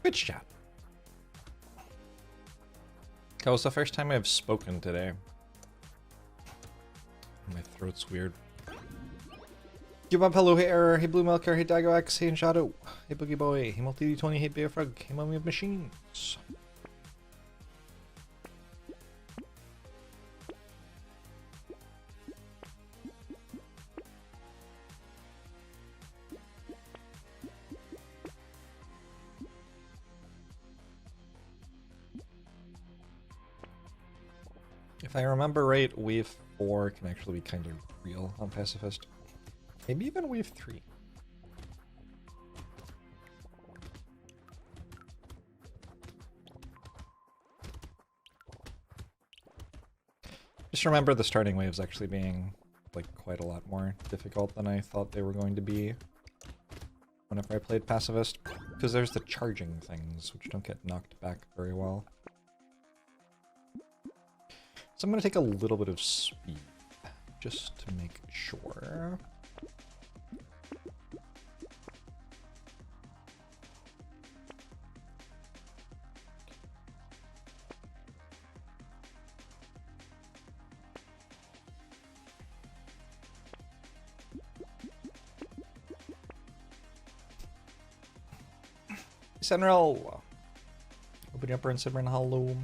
Twitch chat. That was the first time I've spoken today. My throat's weird. Jubab, hello, hey Error, hey Blue Milker, hey Dagoax, hey Shadow, hey Boogie Boy, hey Multi-20, hey Bear Frog, hey Mummy of Machines. If I remember right, Wave 4 can actually be kind of real on Pacifist. Maybe even Wave 3. Just remember the starting waves actually being like quite a lot more difficult than I thought they were going to be whenever I played Pacifist. Because there's the charging things, which don't get knocked back very well. So I'm going to take a little bit of speed, just to make sure. Senrel! Open up and Simran, hello.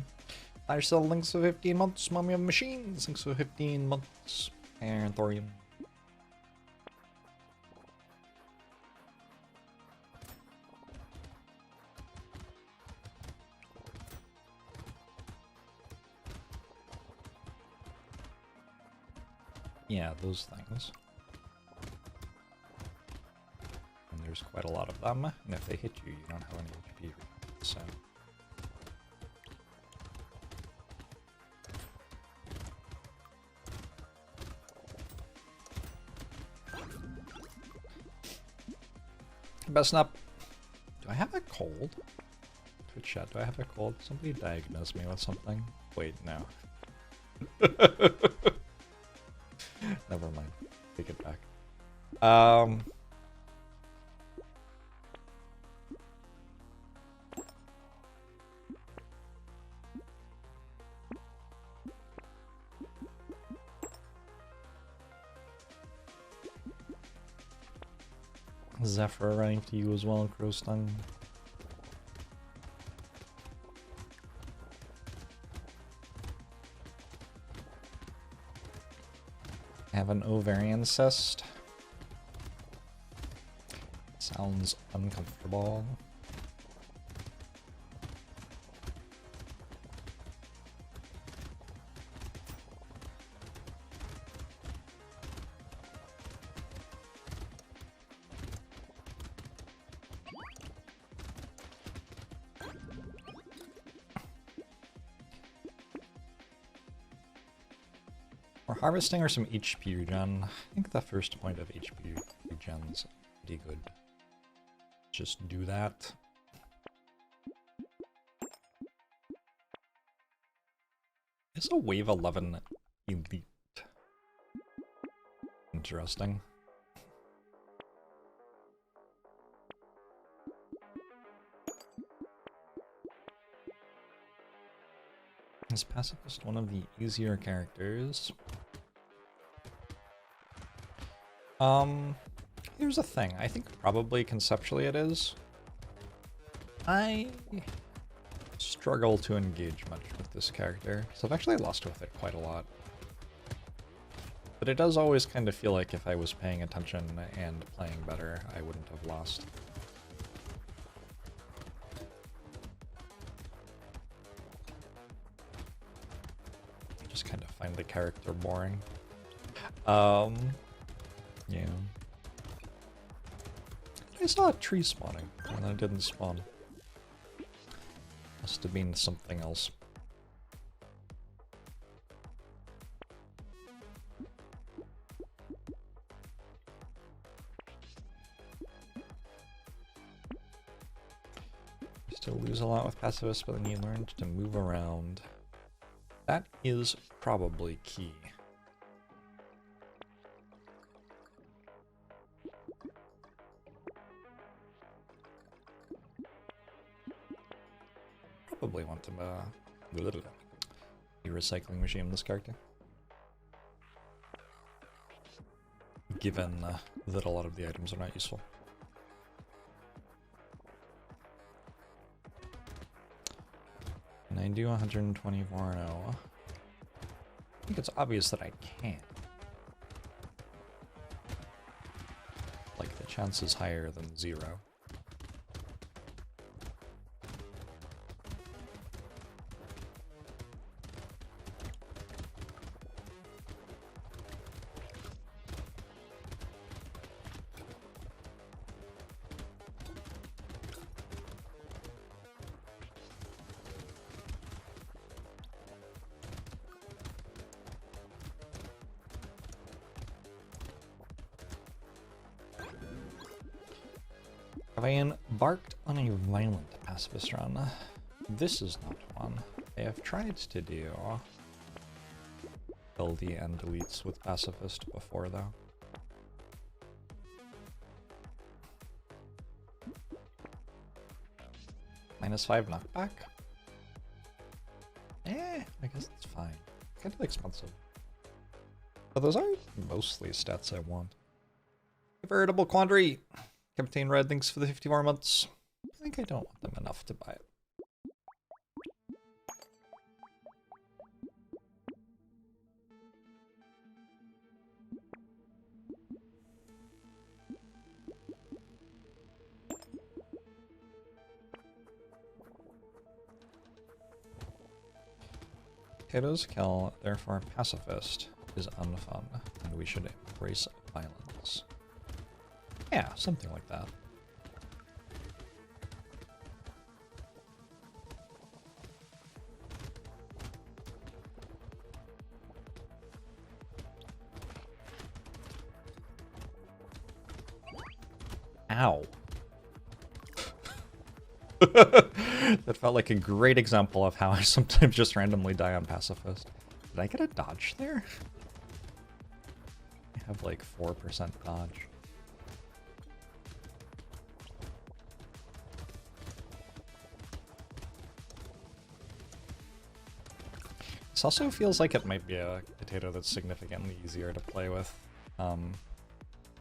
I sell links for 15 months, Mummy of Machines, links for 15 months, and Thorium. Yeah, those things. And there's quite a lot of them, and if they hit you, you don't have any HP, so... Best not. Do I have a cold? Twitch chat, do I have a cold? Somebody diagnose me with something? Wait, no. Never mind. Take it back. Zephyr running to you as well, Crowstung. I have an ovarian cyst. Sounds uncomfortable. We're harvesting or some HP regen. I think the first point of HP regen's pretty good. Just do that. Is a wave 11 elite? Interesting. Is Pacifist one of the easier characters? Here's the thing. I think probably conceptually it is. I struggle to engage much with this character, so I've actually lost with it quite a lot. But it does always kind of feel like if I was paying attention and playing better, I wouldn't have lost. I just kind of find the character boring. Yeah. I saw a tree spawning, and then it didn't spawn. Must have been something else. Still lose a lot with Pacifist, but then you learn to move around. That is probably key. probably want to be recycling regime this character. Given that a lot of the items are not useful. Can I do 124 and 0? I think it's obvious that I can't. Like, the chance is higher than 0. Have I embarked on a violent pacifist run? This is not one. I have tried to do LD and deletes with pacifist before, though. -5 knockback? I guess that's fine. Kind of expensive. But those are mostly stats I want. A veritable quandary! Captain Red, thanks for the 54 months. I think I don't want them enough to buy it. Potatoes kill, therefore pacifist is unfun, and we should embrace violence. Yeah, something like that. Ow. That felt like a great example of how I sometimes just randomly die on pacifist. Did I get a dodge there? I have like 4% dodge. This also feels like it might be a potato that's significantly easier to play with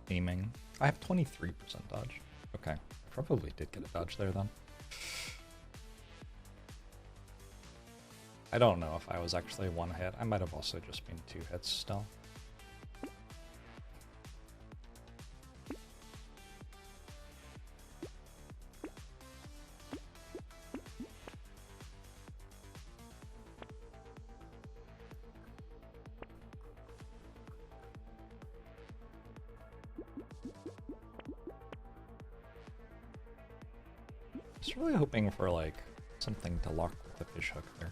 aiming. I have 23% dodge. Okay, I probably did get a dodge there then. I don't know if I was actually one hit. I might have also just been 2 hits still. I was really hoping for like something to lock with the fish hook there.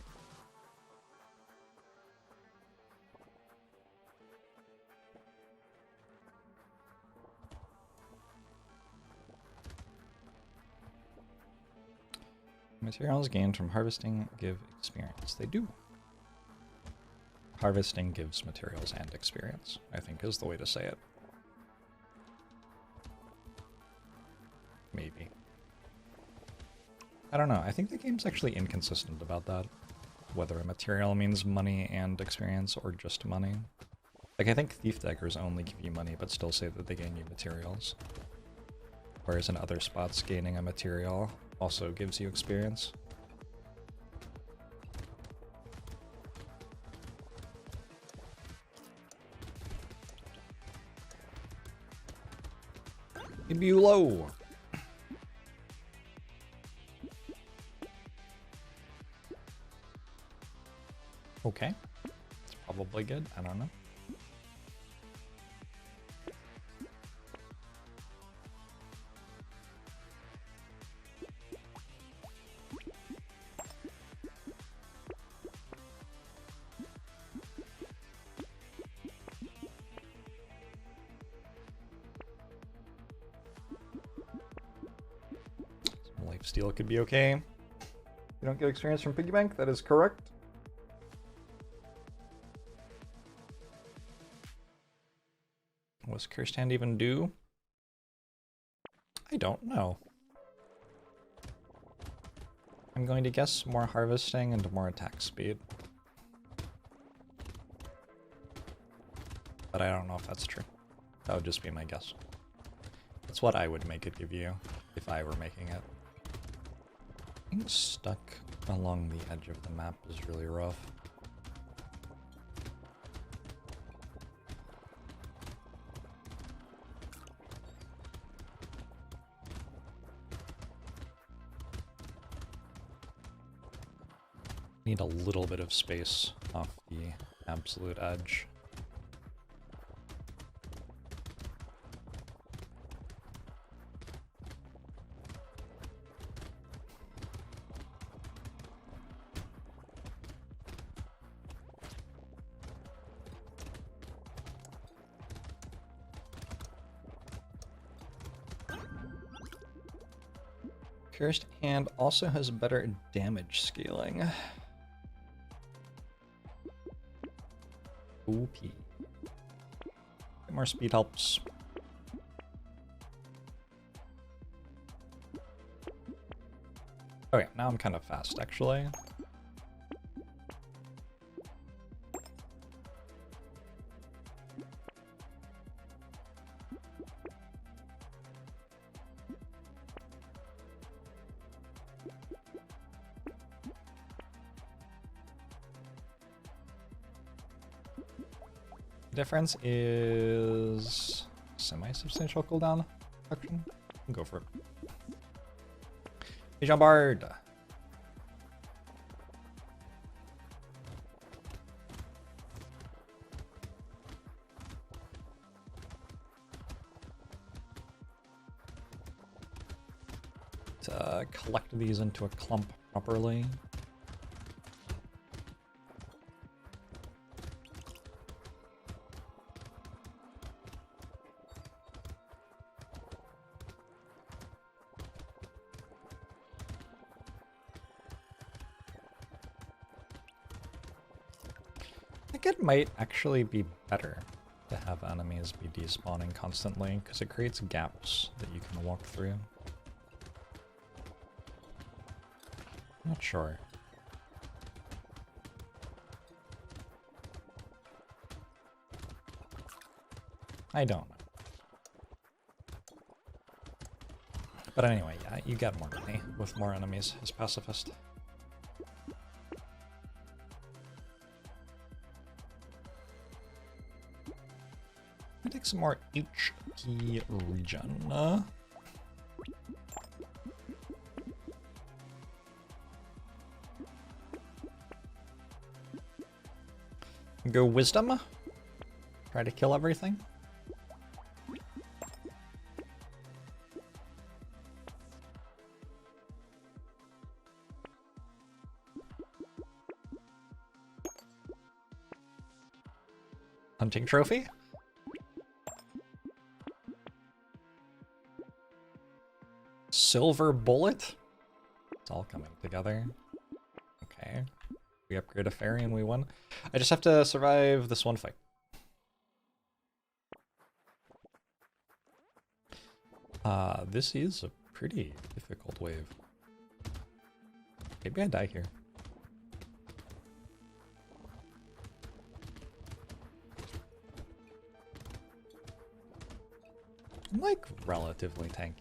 Materials gained from harvesting give experience. They do. Harvesting gives materials and experience, I think is the way to say it. Maybe. I don't know. I think the game's actually inconsistent about that. Whether a material means money and experience or just money. Like, I think thief daggers only give you money but still say that they gain you materials. Whereas in other spots, gaining a material also gives you experience. Maybe low. Okay. It's probably good. I don't know. Some lifesteal could be okay. You don't get experience from piggy bank, that is correct. What's Cursed Hand even do? I don't know. I I'm going to guess more harvesting and more attack speed. But I don't know if that's true. That would just be my guess. That's what I would make it give you if I were making it. Being stuck along the edge of the map is really rough. Need a little bit of space off the absolute edge. Cursed Hand also has better damage scaling. OP. More speed helps. Okay, now I'm kind of fast actually. Difference is semi-substantial cooldown reduction. Go for it. Hey, Jorbs. To collect these into a clump properly. I think it might actually be better to have enemies be despawning constantly, because it creates gaps that you can walk through. I'm not sure. I don't know. But anyway, yeah, you get more money with more enemies as pacifist. Take some more HP regen. Go wisdom. Try to kill everything. Hunting trophy. Silver bullet? It's all coming together. Okay. We upgrade a fairy and we win. I just have to survive this one fight. This is a pretty difficult wave. Maybe I die here. I'm like relatively tanky.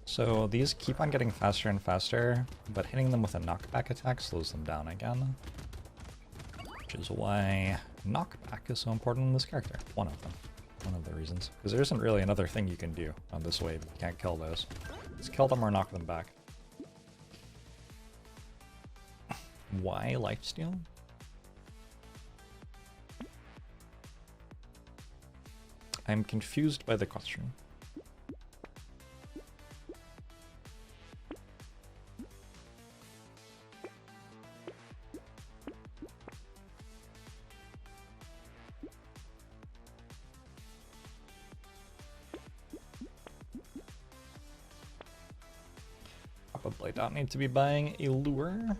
So these keep on getting faster and faster, but hitting them with a knockback attack slows them down again. Which is why knockback is so important in this character. One of them. One of the reasons. Because there isn't really another thing you can do on this wave. You can't kill those. Just kill them or knock them back. Why lifesteal? I'm confused by the question. probably don't need to be buying a lure.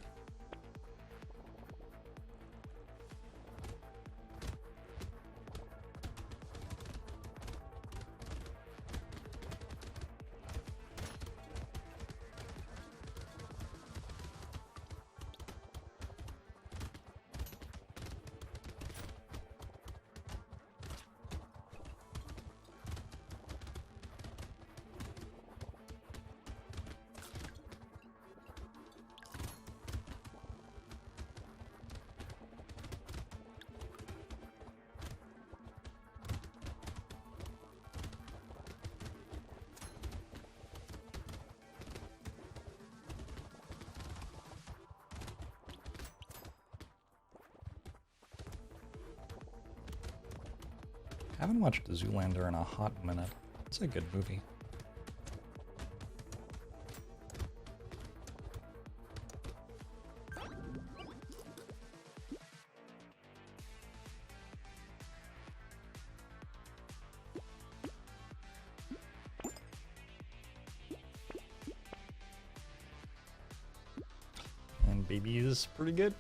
I haven't watched Zoolander in a hot minute. It's a good movie. And Baby is pretty good.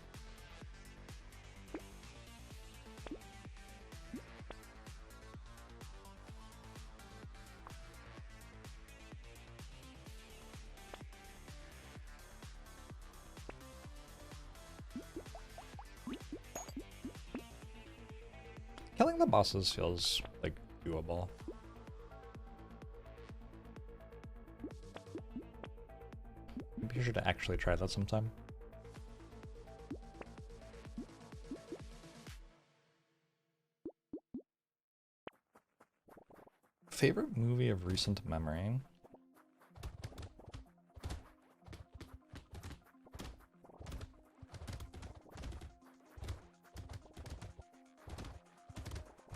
Killing the bosses feels, like, doable. Maybe you should actually try that sometime. Favorite movie of recent memory?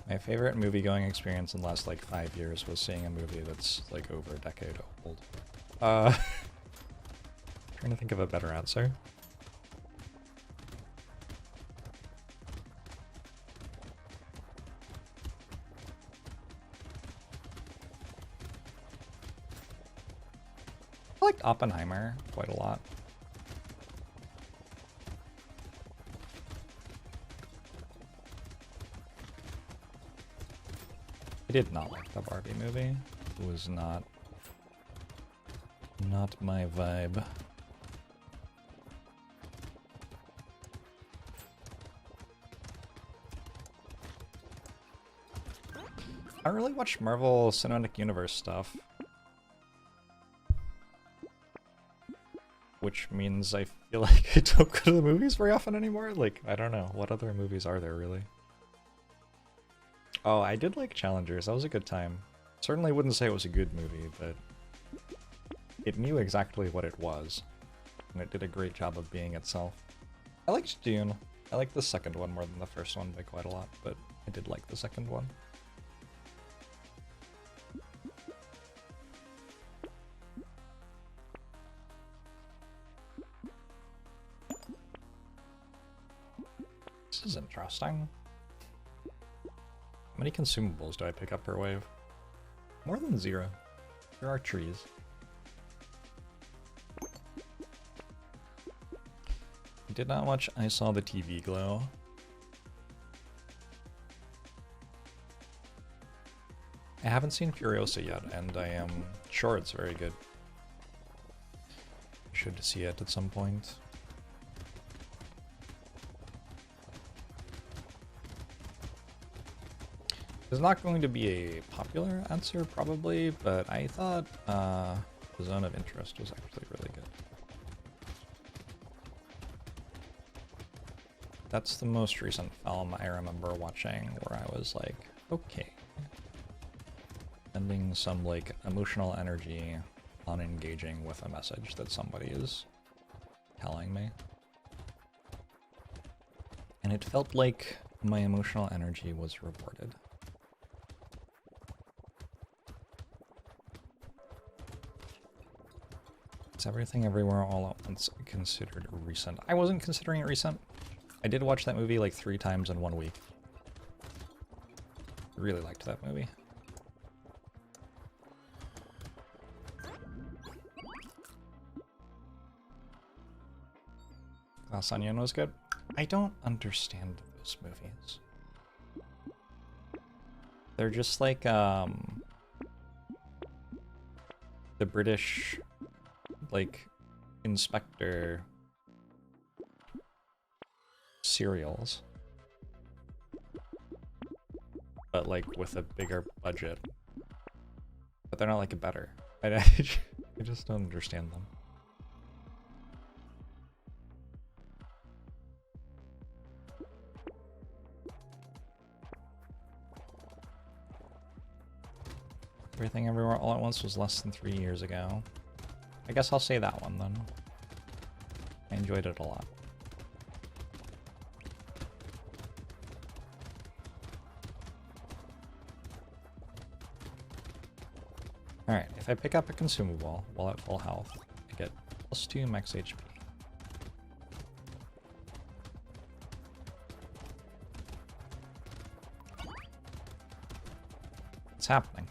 My favorite movie-going experience in the last, like, 5 years was seeing a movie that's, like, over a decade old. Trying to think of a better answer. I liked Oppenheimer quite a lot. I did not like the Barbie movie. It was not my vibe. I don't really watch Marvel Cinematic Universe stuff. Which means I feel like I don't go to the movies very often anymore. Like, I don't know. What other movies are there, really? Oh, I did like Challengers. That was a good time. Certainly wouldn't say it was a good movie, but it knew exactly what it was. And it did a great job of being itself. I liked Dune. I liked the second one more than the first one by quite a lot, but I did like the second one. This is interesting. How many consumables do I pick up per wave? More than 0. There are trees. I did not watch I Saw the TV Glow. I haven't seen Furiosa yet, and I am sure it's very good. I should see it at some point. It's not going to be a popular answer, probably, but I thought The Zone of Interest was actually really good. That's the most recent film I remember watching where I was like, okay. Spending some, like, emotional energy on engaging with a message that somebody is telling me. And it felt like my emotional energy was rewarded. Is Everything Everywhere All at Once considered recent? I wasn't considering it recent. I did watch that movie like 3 times in 1 week. Really liked that movie. Glass Onion was good. I don't understand those movies. They're just like, the British, like, Inspector serials. But, like, with a bigger budget. But they're not, like, better. I just don't understand them. Everything Everywhere All at Once was less than 3 years ago. I guess I'll say that one then. I enjoyed it a lot. Alright, if I pick up a consumable while at full health, I get +2 max HP. What's happening?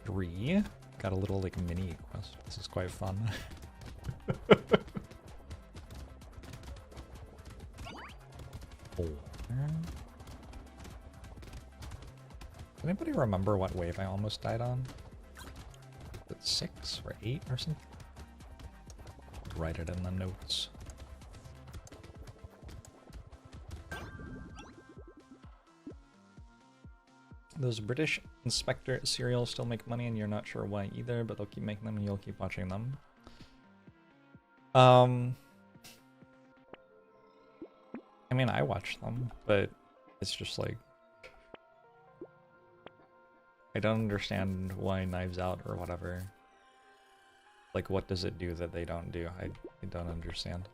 3. Got a little, like, mini quest. This is quite fun. Four. Anybody remember what wave I almost died on? Was it 6 or 8 or something? Write it in the notes. Those British Inspector serials still make money and you're not sure why either, but they'll keep making them and you'll keep watching them. I mean, I watch them, but it's just like, I don't understand why Knives Out or whatever. Like, what does it do that they don't do? I don't understand.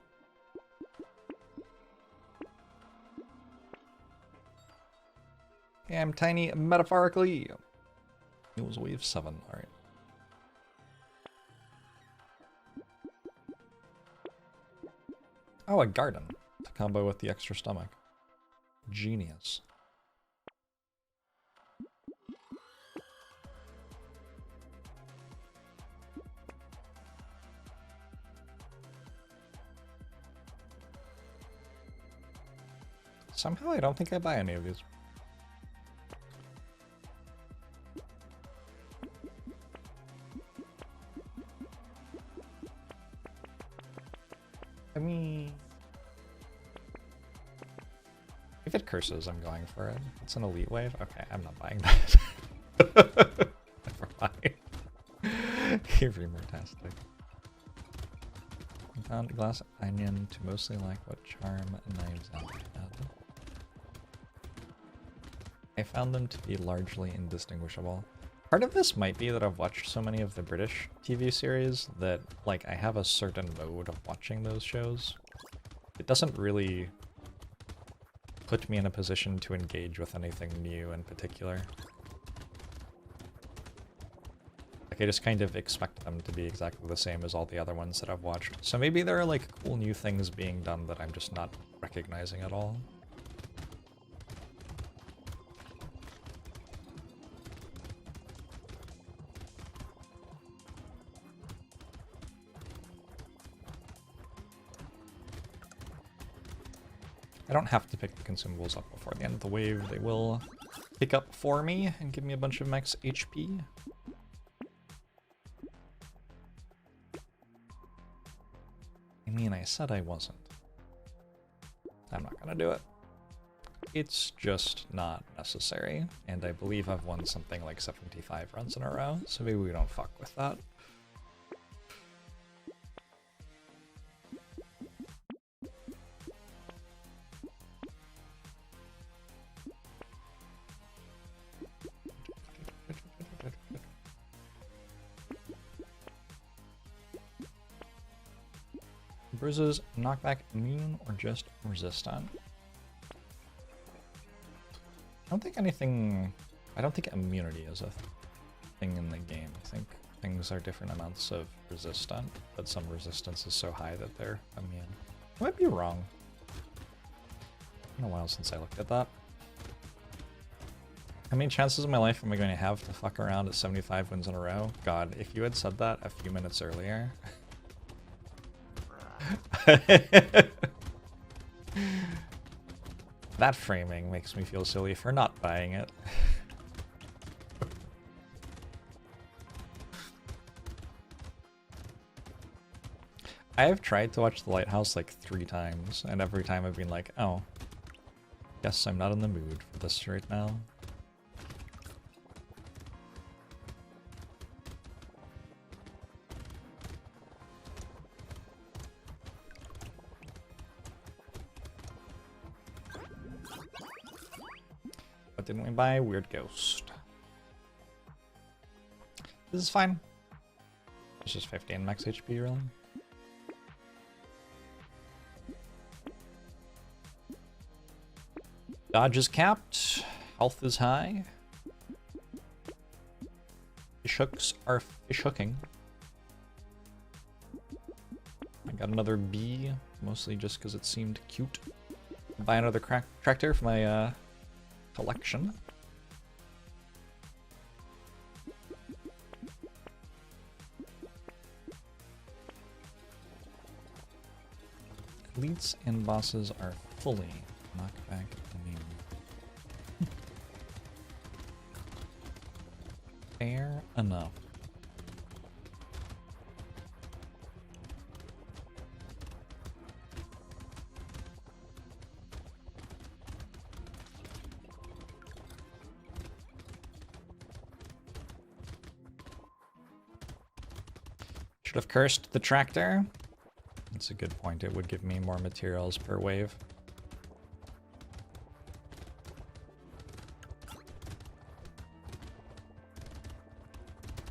Yeah, I'm tiny metaphorically. It was wave 7, alright. Oh, a garden to combo with the extra stomach. Genius. Somehow I don't think I buy any of these. I mean, if it curses, I'm going for it. It's an elite wave? Okay, I'm not buying that. Never mind. Remertastic. I found Glass Onion to mostly like what Charm Knives Out had. I found them to be largely indistinguishable. Part of this might be that I've watched so many of the British TV series that, like, I have a certain mode of watching those shows. It doesn't really put me in a position to engage with anything new in particular. Like, I just kind of expect them to be exactly the same as all the other ones that I've watched. So maybe there are, like, cool new things being done that I'm just not recognizing at all. I don't have to pick the consumables up before the end of the wave. They will pick up for me and give me a bunch of max HP. I mean, I said I wasn't. I'm not gonna do it. It's just not necessary, and I believe I've won something like 75 runs in a row, so maybe we don't fuck with that. Bruises, knockback, immune, or just resistant? I don't think immunity is a thing in the game. I think things are different amounts of resistant, but some resistance is so high that they're immune. I might be wrong. It's been a while since I looked at that. How many chances in my life am I going to have to fuck around at 75 wins in a row? God, if you had said that a few minutes earlier... That framing makes me feel silly for not buying it. I have tried to watch The Lighthouse like 3 times, and every time I've been like, oh, guess I'm not in the mood for this right now. What didn't we buy? Weird Ghost. This is fine. It's just 15 max HP, really. Dodge is capped. Health is high. Fish hooks are fish hooking. I got another bee, mostly just because it seemed cute. I'll buy another tractor for my collection. Elites and bosses are fully knockback immune. Fair enough. Should have cursed the tractor. That's a good point. It would give me more materials per wave.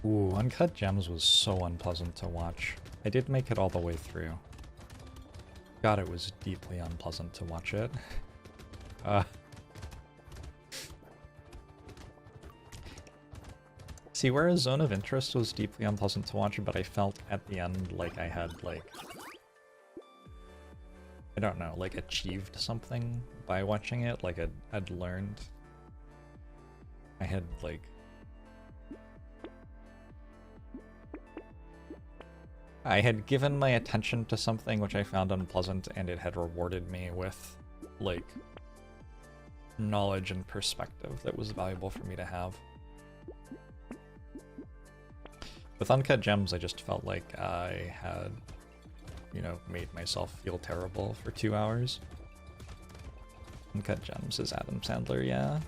Ooh, Uncut Gems was so unpleasant to watch. I did make it all the way through. God, it was deeply unpleasant to watch it. See, whereas Zone of Interest was deeply unpleasant to watch, but I felt at the end like I had, like... I don't know, like achieved something by watching it, like I'd learned. I had, like... I had given my attention to something which I found unpleasant, and it had rewarded me with, like, knowledge and perspective that was valuable for me to have. With Uncut Gems, I just felt like I had, you know, made myself feel terrible for 2 hours. Uncut Gems is Adam Sandler, yeah.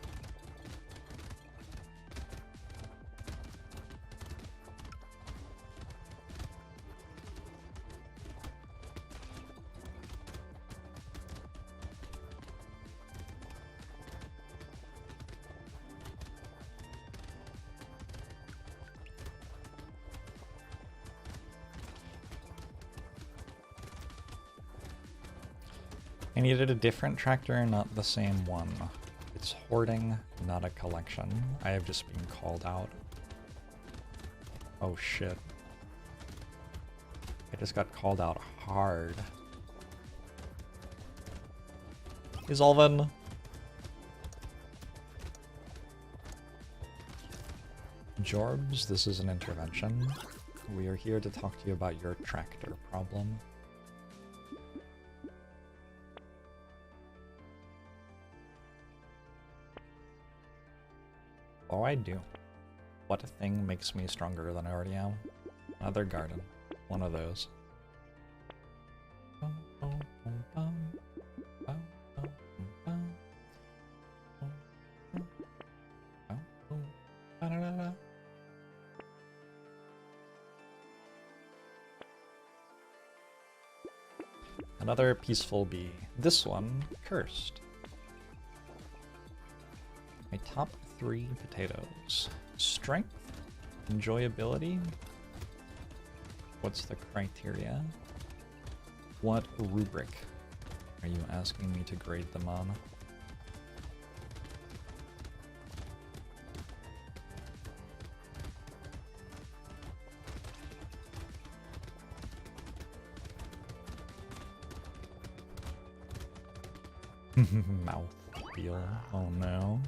I needed a different tractor, not the same one. It's hoarding, not a collection. I have just been called out. Oh shit. I just got called out hard. Is Alvin? Jorbs, this is an intervention. We are here to talk to you about your tractor problem. Oh, I do. What a thing makes me stronger than I already am. Another garden. One of those. Another peaceful bee. This one, cursed. My top 3 potatoes. Strength, enjoyability. What's the criteria? What rubric are you asking me to grade them on? Mouth feel. Oh no.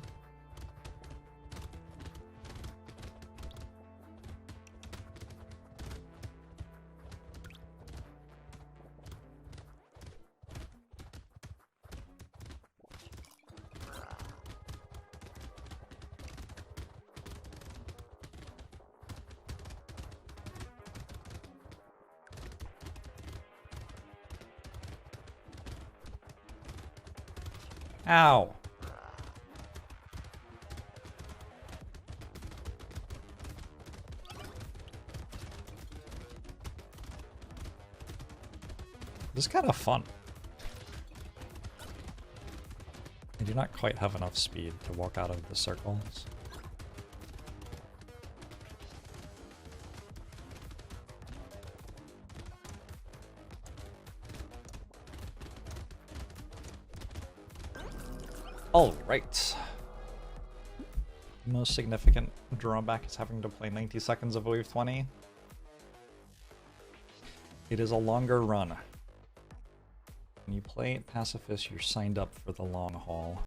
Ow! This is kind of fun. I do not quite have enough speed to walk out of the circles. All right. The most significant drawback is having to play 90 seconds of Wave 20. It is a longer run. When you play Pacifist, you're signed up for the long haul.